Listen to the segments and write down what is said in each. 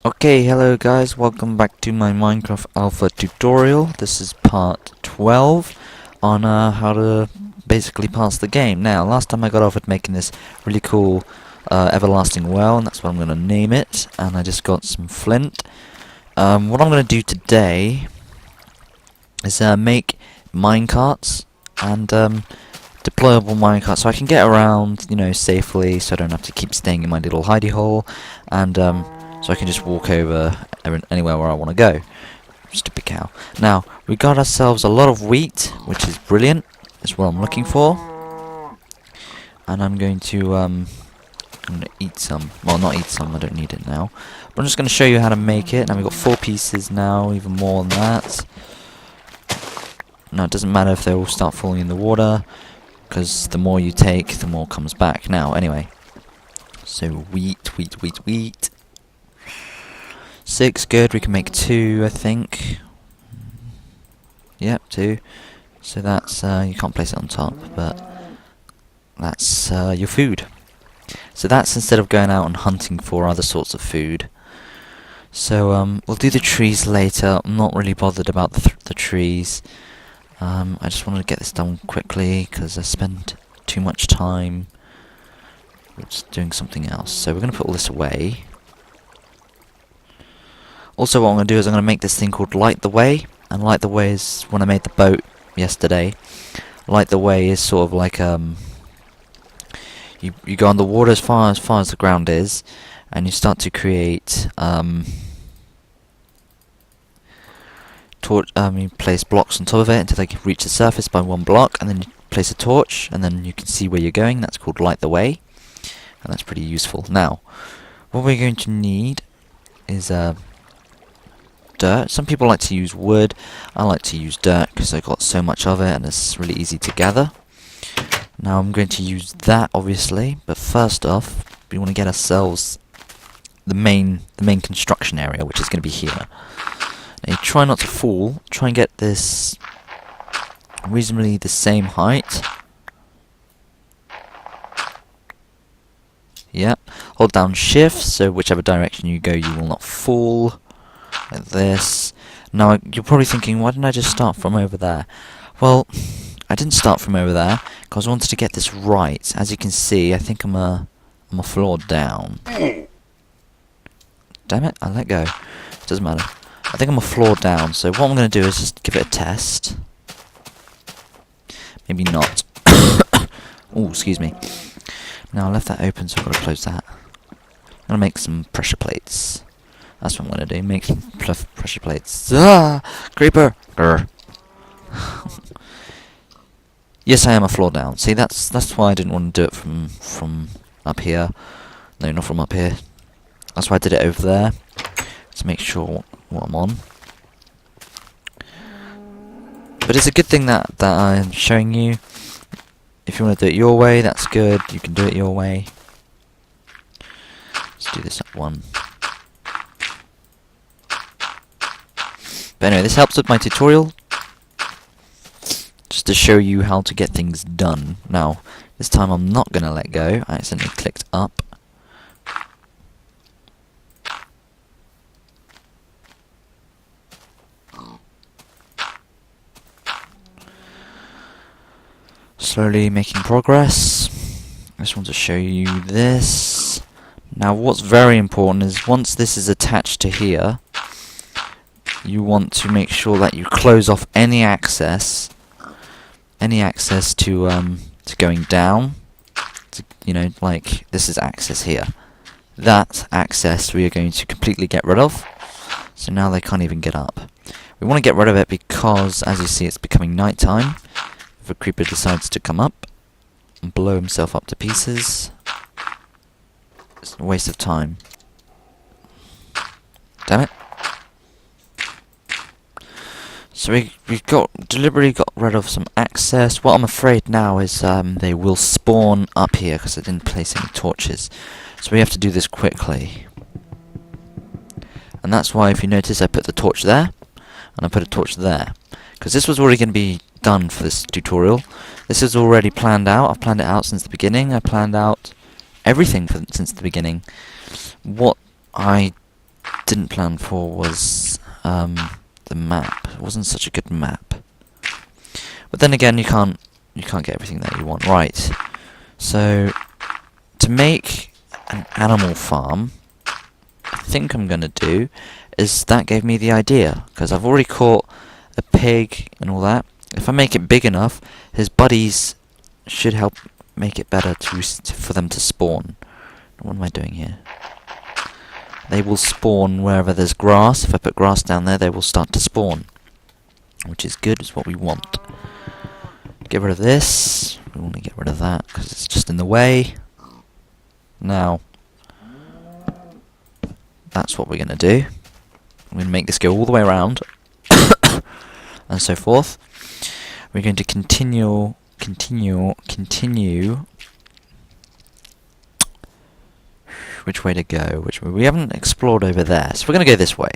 Okay, hello guys, welcome back to my Minecraft Alpha tutorial. This is part 12 on how to basically pass the game. Now, last time I got off at making this really cool everlasting well, and that's what I'm going to name it, and I just got some flint. What I'm going to do today is make minecarts and deployable minecarts so I can get around, you know, safely, so I don't have to keep staying in my little hidey hole, and so I can just walk over anywhere where I want to go. Stupid cow. Now, we got ourselves a lot of wheat, which is brilliant. That's what I'm looking for. And I'm going to eat some. Well, not eat some, I don't need it now. But I'm just going to show you how to make it. Now, we've got 4 pieces now, even more than that. Now, it doesn't matter if they all start falling in the water, because the more you take, the more comes back. Now, anyway. So, wheat. 6, good. We can make 2, I think. Yep, 2. So that's, you can't place it on top, but that's your food. So that's instead of going out and hunting for other sorts of food. So we'll do the trees later. I'm not really bothered about the trees. I just wanted to get this done quickly because I spent too much time just doing something else. So we're going to put all this away. Also, what I'm going to do is I'm going to make this thing called Light the Way. And Light the Way is, when I made the boat yesterday, Light the Way is sort of like, you go on the water as far as the ground is, and you start to create, you place blocks on top of it until they can reach the surface by 1 block, and then you place a torch, and then you can see where you're going. That's called Light the Way, and that's pretty useful. Now, what we're going to need is, dirt. Some people like to use wood. I like to use dirt because I've got so much of it and it's really easy to gather. Now I'm going to use that, obviously, but first off we want to get ourselves the main construction area, which is going to be here. Now you try not to fall. Try and get this reasonably the same height. Yep. Hold down shift, so whichever direction you go you will not fall. Like this. Now, you're probably thinking, why didn't I just start from over there? Well, I didn't start from over there, because I wanted to get this right. As you can see, I think I'm a floor down. Damn it, I let go. It doesn't matter. I think I'm a floor down, so what I'm going to do is just give it a test. Maybe not. Oh, excuse me. Now, I left that open, so I've got to close that. I'm going to make some pressure plates. That's what I'm going to do, make some pressure plates. Ah! Creeper! Grr. Yes, I am a floor down. See, that's why I didn't want to do it from up here. No, not from up here. That's why I did it over there. To make sure what I'm on. But it's a good thing that I'm showing you. If you want to do it your way, that's good. You can do it your way. Let's do this at 1. But anyway, this helps with my tutorial, just to show you how to get things done. Now, this time I'm not going to let go. I accidentally clicked up. Slowly making progress. I just want to show you this. Now, what's very important is once this is attached to here, you want to make sure that you close off any access to going down. You know, like this is access here. That access we are going to completely get rid of. So now they can't even get up. We want to get rid of it because, as you see, it's becoming nighttime. If a creeper decides to come up and blow himself up to pieces, it's a waste of time. Damn it. So we've deliberately got rid of some access. What I'm afraid now is they will spawn up here because I didn't place any torches. So we have to do this quickly. And that's why, if you notice, I put the torch there and I put a torch there. Because this was already going to be done for this tutorial. This is already planned out. I've planned it out since the beginning. I planned out everything since the beginning. What I didn't plan for was the map. It wasn't such a good map. But then again, you can't get everything that you want. Right. So to make an animal farm, I think I'm gonna do is that gave me the idea, because I've already caught a pig and all that. If I make it big enough, his buddies should help make it better for them to spawn. What am I doing here? They will spawn wherever there's grass. If I put grass down there, they will start to spawn, which is good. It's what we want. Get rid of this. We want to get rid of that because it's just in the way. Now, that's what we're going to do. We're going to make this go all the way around, and so forth. We're going to continue. Which way to go? Which way? We haven't explored over there, so we're going to go this way.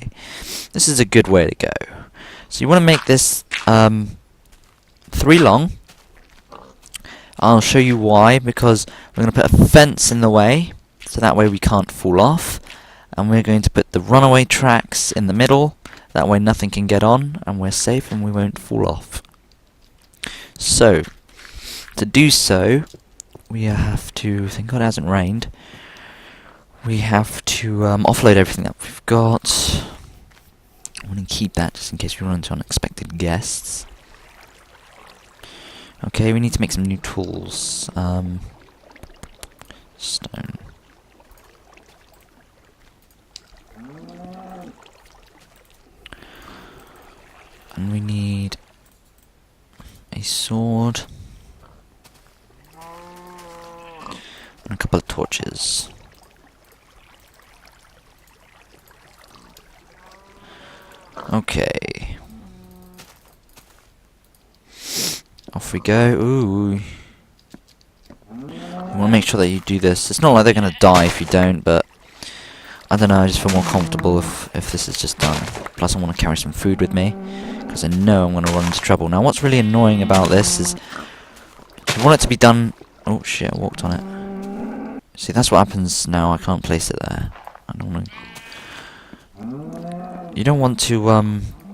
This is a good way to go. So you want to make this 3 long. I'll show you why, because we're going to put a fence in the way, so that way we can't fall off. And we're going to put the runaway tracks in the middle, that way nothing can get on, and we're safe and we won't fall off. So, to do so, we have to, thank God it hasn't rained, we have to offload everything that we've got. I want to keep that just in case we run into unexpected guests. Okay, we need to make some new tools. Stone. And we need a sword. And a couple of torches. Okay. Off we go. Ooh. You want to make sure that you do this. It's not like they're going to die if you don't, but I don't know, I just feel more comfortable if this is just done. Plus I want to carry some food with me, because I know I'm going to run into trouble. Now what's really annoying about this is, you want it to be done... Oh shit, I walked on it. See, that's what happens now, I can't place it there. I don't want to... You don't want to,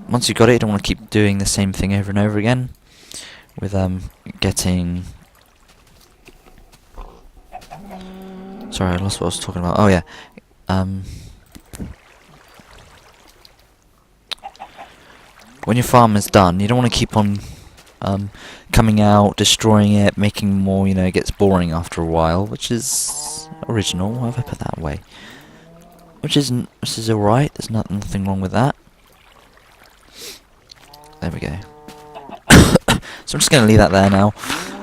once you've got it, you don't want to keep doing the same thing over and over again. With, getting... Sorry, I lost what I was talking about. Oh yeah. When your farm is done, you don't want to keep on coming out, destroying it, making more, it gets boring after a while, which is original. Why have I put that away? Which is alright, there's nothing wrong with that. There we go. So I'm just going to leave that there now.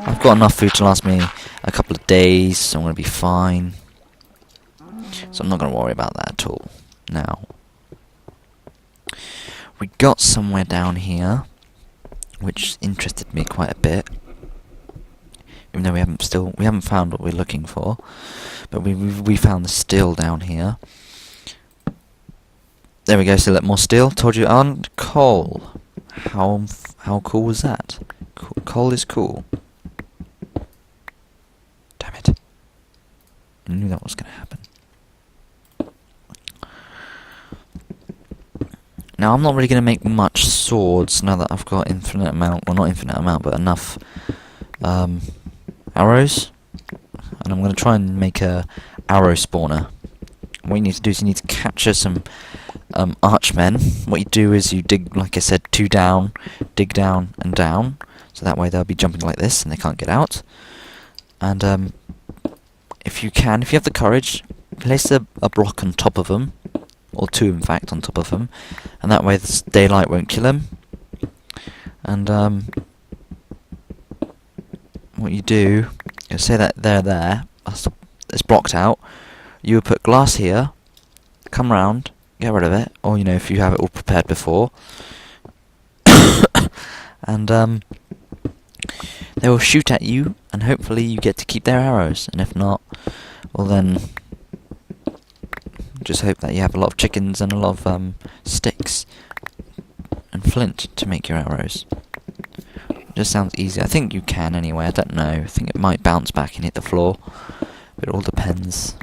I've got enough food to last me a couple of days, so I'm going to be fine. So I'm not going to worry about that at all. Now, we got somewhere down here, which interested me quite a bit. Even though we haven't found what we're looking for, but we found the steel down here. There we go. So let more steel. Told you, and coal. How cool was that? Coal is cool. Damn it! I knew that was going to happen. Now, I'm not really going to make much swords now that I've got infinite amount, well not infinite amount, but enough arrows. And I'm going to try and make a arrow spawner. What you need to do is you need to capture some archmen. What you do is you dig, like I said, 2 down, dig down and down. So that way they'll be jumping like this and they can't get out. And if you have the courage, place a block on top of them. Or 2 in fact on top of them, and that way the daylight won't kill him. And what you do, you say that they're there, it's blocked out. You would put glass here, come round, get rid of it, or if you have it all prepared before, and they will shoot at you, and hopefully you get to keep their arrows. And if not, well then. Just hope that you have a lot of chickens and a lot of sticks and flint to make your arrows. Just sounds easy. I think you can anyway, I don't know. I think it might bounce back and hit the floor. But it all depends.